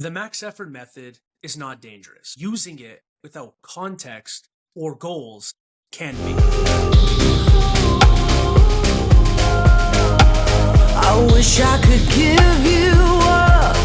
The max effort method is not dangerous. Using it without context or goals can be. I wish I could give you up,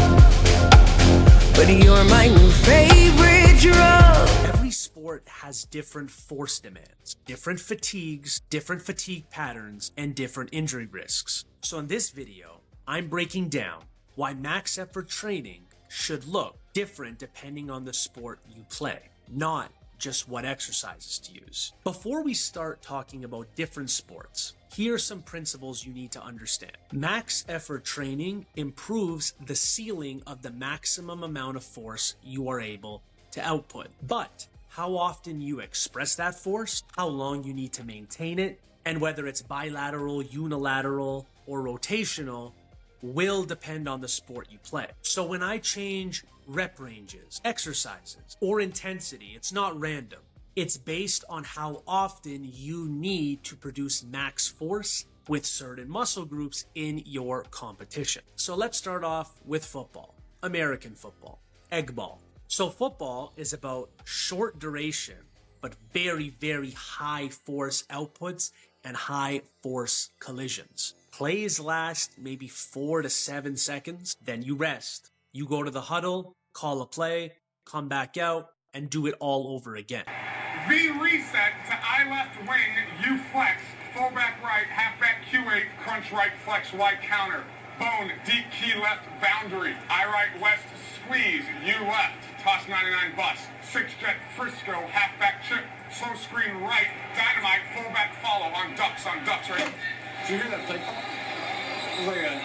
but you're my new favorite drug. Every sport has different force demands, different fatigues, different fatigue patterns, and different injury risks. So in this video, I'm breaking down why max effort training should look different depending on the sport you play, not just what exercises to use. Before we start talking about different sports, here are some principles you need to understand. Max effort training improves the ceiling of the maximum amount of force you are able to output. But how often you express that force, how long you need to maintain it, and whether it's bilateral, unilateral, or rotational will depend on the sport you play. So when I change rep ranges, exercises, or intensity, it's not random. It's based on how often you need to produce max force with certain muscle groups in your competition. So let's start off with football, American football, egg ball. So football is about short duration, but very, very high force outputs and high force collisions. Plays last maybe 4 to 7 seconds, then you rest. You go to the huddle, call a play, come back out, and do it all over again. V reset to I left wing, U flex, fullback right, halfback Q8, crunch right, flex Y counter. Bone, deep key left, boundary. I right west, squeeze, U left, toss 99 bus. 6 jet Frisco, halfback chip, slow screen right, dynamite, fullback follow on ducks, right? Did you hear that play call? It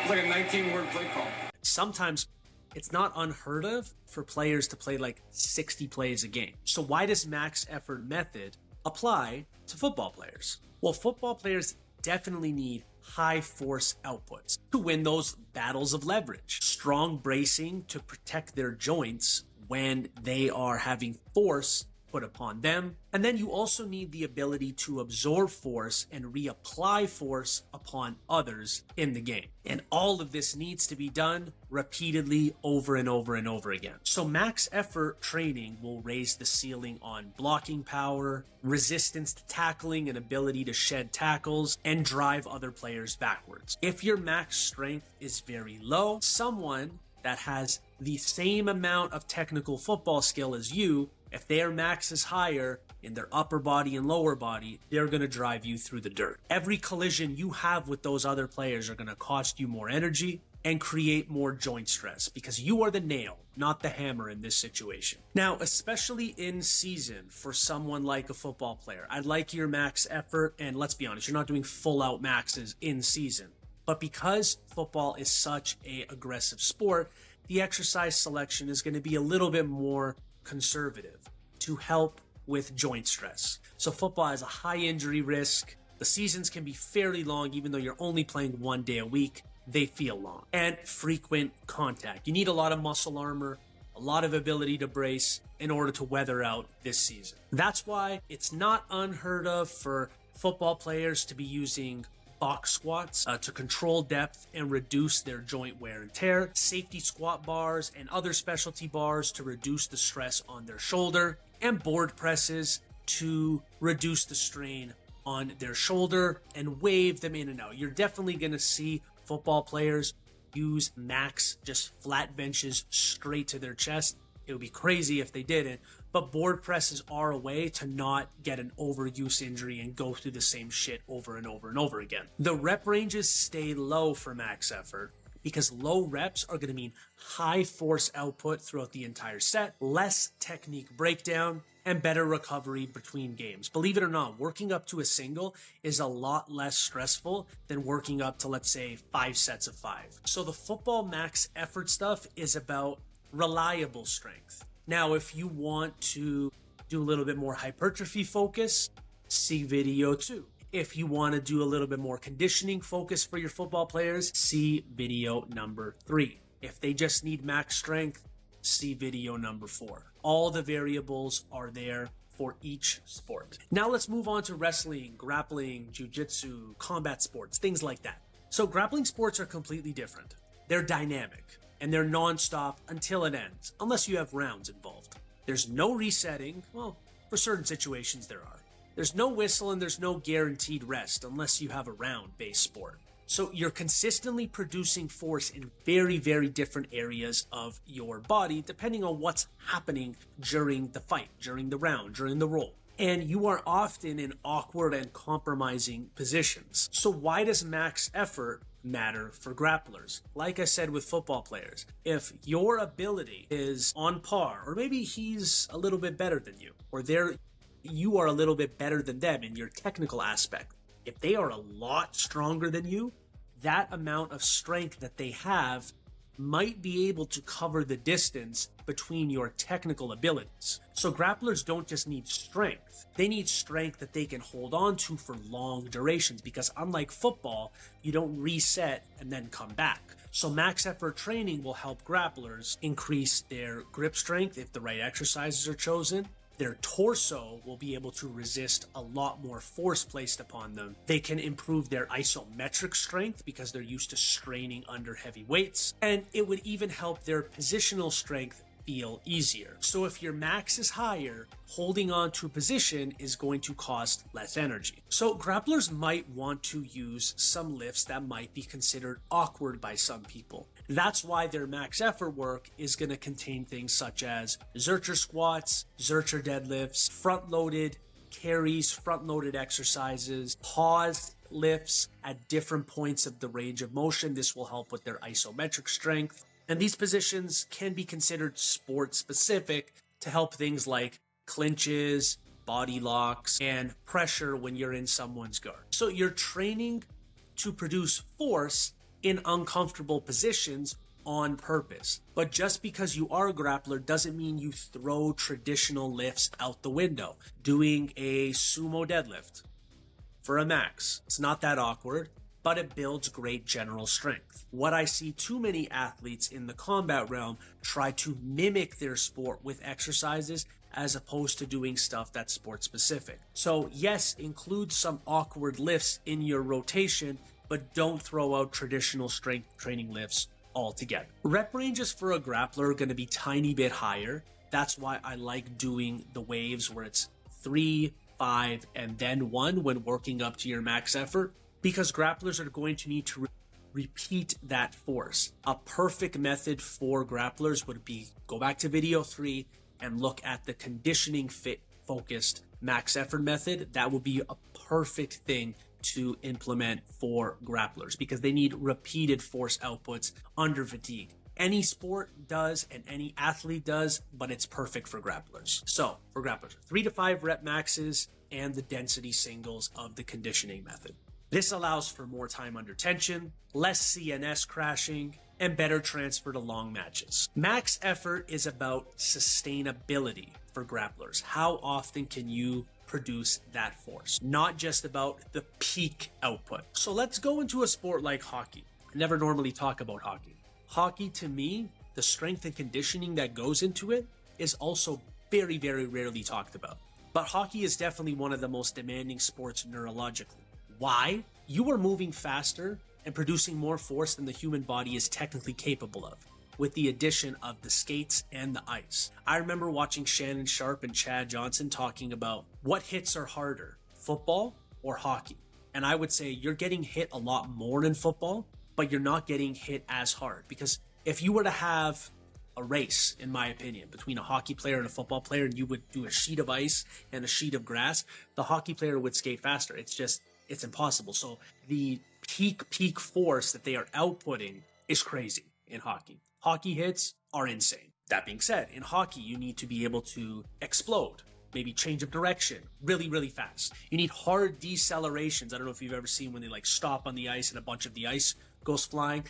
was like a 19-word play call. Sometimes it's not unheard of for players to play like 60 plays a game. So why does max effort method apply to football players? Well, football players definitely need high force outputs to win those battles of leverage. Strong bracing to protect their joints when they are having force put upon them. And then you also need the ability to absorb force and reapply force upon others in the game. And all of this needs to be done repeatedly over and over and over again. So max effort training will raise the ceiling on blocking power, resistance to tackling and ability to shed tackles, and drive other players backwards. If your max strength is very low, someone that has the same amount of technical football skill as you, if their max is higher in their upper body and lower body, they're going to drive you through the dirt. Every collision you have with those other players are going to cost you more energy and create more joint stress because you are the nail, not the hammer in this situation. Now, especially in season for someone like a football player, I'd like your max effort, and let's be honest, you're not doing full out maxes in season. But because football is such an aggressive sport, the exercise selection is going to be a little bit more conservative to help with joint stress. So football has a high injury risk. The seasons can be fairly long, even though you're only playing 1 day a week. They feel long. And frequent contact. You need a lot of muscle armor, a lot of ability to brace in order to weather out this season. That's why it's not unheard of for football players to be using box squats to control depth and reduce their joint wear and tear, safety squat bars and other specialty bars to reduce the stress on their shoulder, and board presses to reduce the strain on their shoulder and wave them in and out. You're definitely going to see football players use max just flat benches straight to their chest. It would be crazy if they didn't, but board presses are a way to not get an overuse injury and go through the same shit over and over and over again. The rep ranges stay low for max effort because low reps are going to mean high force output throughout the entire set, less technique breakdown, and better recovery between games. Believe it or not, working up to a single is a lot less stressful than working up to, let's say, 5 sets of 5. So the football max effort stuff is about reliable strength. Now, if you want to do a little bit more hypertrophy focus, see video 2. If you want to do a little bit more conditioning focus for your football players, see video number 3. If they just need max strength, see video number 4. All the variables are there for each sport. Now let's move on to wrestling, grappling, jiu-jitsu, combat sports, things like that. So grappling sports are completely different. They're dynamic. and they're nonstop until it ends, unless you have rounds involved. There's no resetting. Well, for certain situations there are. There's no whistle and there's no guaranteed rest unless you have a round-based sport. So you're consistently producing force in very, very different areas of your body, depending on what's happening during the fight, during the round, during the roll. And you are often in awkward and compromising positions. So why does max effort matter for grapplers? Like I said with football players, if your ability is on par, or maybe he's a little bit better than you, or you are a little bit better than them in your technical aspect, if they are a lot stronger than you, that amount of strength that they have might be able to cover the distance between your technical abilities. So grapplers don't just need strength. They need strength that they can hold on to for long durations, because unlike football, you don't reset and then come back. So max effort training will help grapplers increase their grip strength if the right exercises are chosen. Their torso will be able to resist a lot more force placed upon them. They can improve their isometric strength because they're used to straining under heavy weights. And it would even help their positional strength feel easier. So if your max is higher, holding on to a position is going to cost less energy. So grapplers might want to use some lifts that might be considered awkward by some people. That's why their max effort work is going to contain things such as Zercher squats, Zercher deadlifts, front-loaded carries, front-loaded exercises, paused lifts at different points of the range of motion. This will help with their isometric strength. And these positions can be considered sport-specific to help things like clinches, body locks, and pressure when you're in someone's guard. So you're training to produce force in uncomfortable positions on purpose. But just because you are a grappler doesn't mean you throw traditional lifts out the window. Doing a sumo deadlift for a max, it's not that awkward, but it builds great general strength. What I see too many athletes in the combat realm try to mimic their sport with exercises as opposed to doing stuff that's sport specific. So yes, include some awkward lifts in your rotation, but don't throw out traditional strength training lifts altogether. Rep ranges for a grappler are going to be tiny bit higher. That's why I like doing the waves where it's 3, 5, and then 1 when working up to your max effort, because grapplers are going to need to repeat that force. A perfect method for grapplers would be go back to video 3 and look at the conditioning fit focused max effort method. That will be a perfect thing to implement for grapplers because they need repeated force outputs under fatigue. Any sport does and any athlete does, but it's perfect for grapplers. So for grapplers, 3 to 5 rep maxes and the density singles of the conditioning method. This allows for more time under tension, less CNS crashing, and better transfer to long matches. Max effort is about sustainability for grapplers. How often can you produce that force? Not just about the peak output. So let's go into a sport like hockey. I never normally talk about hockey. Hockey, to me, the strength and conditioning that goes into it is also very, very rarely talked about. But hockey is definitely one of the most demanding sports neurologically. Why? You are moving faster and producing more force than the human body is technically capable of, with the addition of the skates and the ice. I remember watching Shannon Sharp and Chad Johnson talking about what hits are harder, football or hockey. And I would say you're getting hit a lot more in football, but you're not getting hit as hard. Because if you were to have a race, in my opinion, between a hockey player and a football player, and you would do a sheet of ice and a sheet of grass, the hockey player would skate faster. It's impossible. So the peak force that they are outputting is crazy in hockey. Hockey hits are insane. That being said, in hockey, you need to be able to explode, maybe change of direction really, really fast. You need hard decelerations. I don't know if you've ever seen when they stop on the ice and a bunch of the ice goes flying.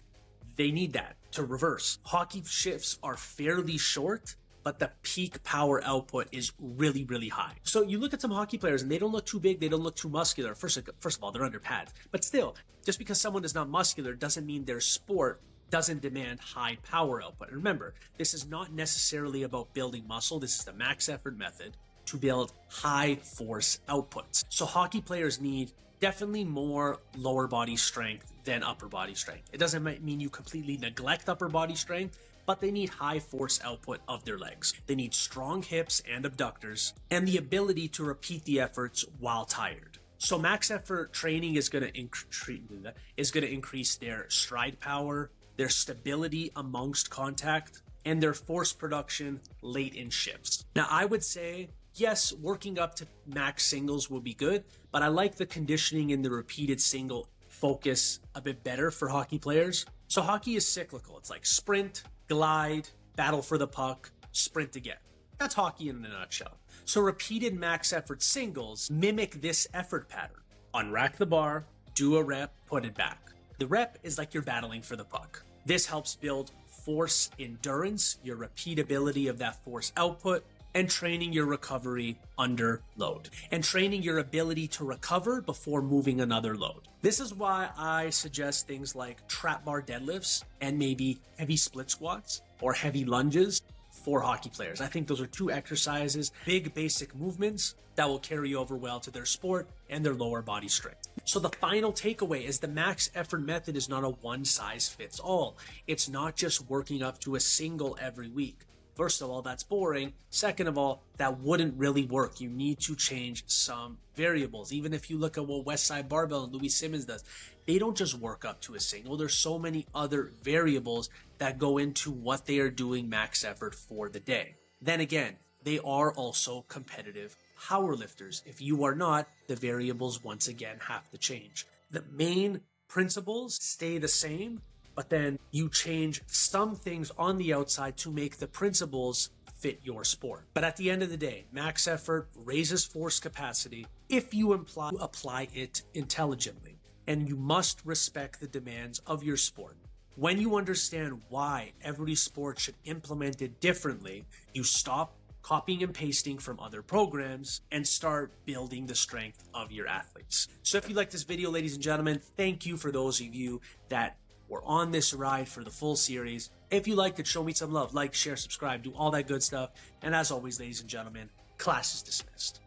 They need that to reverse. Hockey shifts are fairly short, but the peak power output is really, really high. So you look at some hockey players and they don't look too big, they don't look too muscular. First of all, they're under pads. But still, just because someone is not muscular doesn't mean their sport doesn't demand high power output. And remember, this is not necessarily about building muscle. This is the max effort method to build high force outputs. So hockey players need definitely more lower body strength than upper body strength. It doesn't mean you completely neglect upper body strength, but they need high force output of their legs. They need strong hips and abductors, and the ability to repeat the efforts while tired. So max effort training is going to increase their stride power, their stability amongst contact, and their force production late in shifts. Now, I would say, yes, working up to max singles will be good, but I like the conditioning in the repeated single focus a bit better for hockey players. So hockey is cyclical. It's like sprint, glide, battle for the puck, sprint again. That's hockey in a nutshell. So repeated max effort singles mimic this effort pattern. Unrack the bar, do a rep, put it back. The rep is like you're battling for the puck. This helps build force endurance, your repeatability of that force output, and training your recovery under load, and training your ability to recover before moving another load. This is why I suggest things like trap bar deadlifts and maybe heavy split squats or heavy lunges for hockey players. I think those are two exercises, big basic movements that will carry over well to their sport and their lower body strength. So the final takeaway is the max effort method is not a one size fits all. It's not just working up to a single every week. First of all, that's boring. Second of all, that wouldn't really work. You need to change some variables. Even if you look at what Westside Barbell and Louis Simmons does, they don't just work up to a single. There's so many other variables that go into what they are doing max effort for the day. Then again, they are also competitive powerlifters. If you are not, the variables once again have to change. The main principles stay the same, but then you change some things on the outside to make the principles fit your sport. But at the end of the day, max effort raises force capacity if you apply it intelligently, and you must respect the demands of your sport. When you understand why every sport should implement it differently, you stop copying and pasting from other programs and start building the strength of your athletes. So if you like this video, ladies and gentlemen, thank you for those of you that were on this ride for the full series. If you liked it, show me some love. Like, share, subscribe, do all that good stuff. And as always, ladies and gentlemen, class is dismissed.